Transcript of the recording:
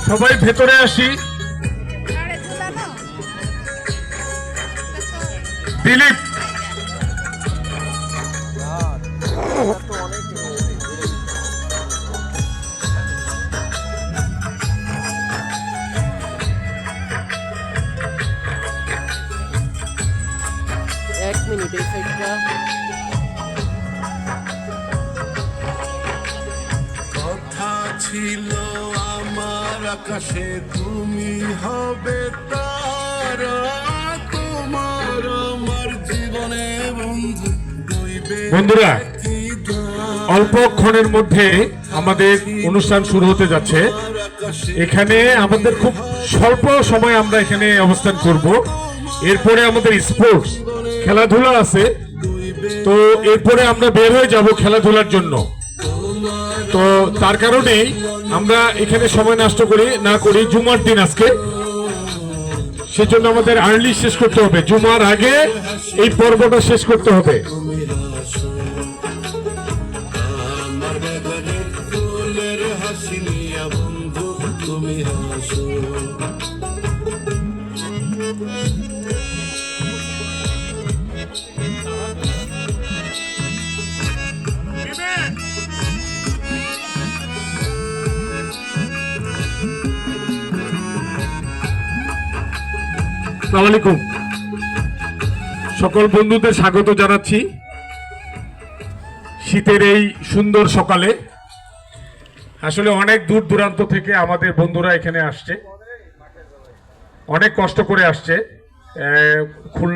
সবাই ভেতরে আসি। দিলীপ এক মিনিট এই সাইডটা কথা ছিল আমার আকাশে তুমি হবে তারা, তোমার আমার জীবনে বন্ধু বন্ধুরা, অল্পক্ষণের মধ্যে আমাদের অনুষ্ঠান শুরু হতে যাচ্ছে। এখানে আমাদের খুব স্বল্প সময় আমরা এখানে অবস্থান করব। এরপরে আমাদের স্পোর্টস খেলাধুলা আছে, তো এরপরে আমরা বের হয়ে যাব খেলাধুলার জন্য। তো তার কারণেই আমরা এখানে সময় নষ্ট না করি। জুমার দিন আজকে, সেজন্য আমাদের আর্লি শেষ করতে হবে। জুমার আগে এই পর্বটা শেষ করতে হবে। আমার বাগানে ফুলের হাসি নিয়া বন্ধু তুমি হাসো। আসসালামু আলাইকুম, সকল বন্ধুদের স্বাগত জানাচ্ছি শীতের এই সুন্দর সকালে। আসলে অনেক দূর দূরান্ত থেকে আমাদের বন্ধুরা এখানে আসছে, অনেক কষ্ট করে আসছে। খুলনা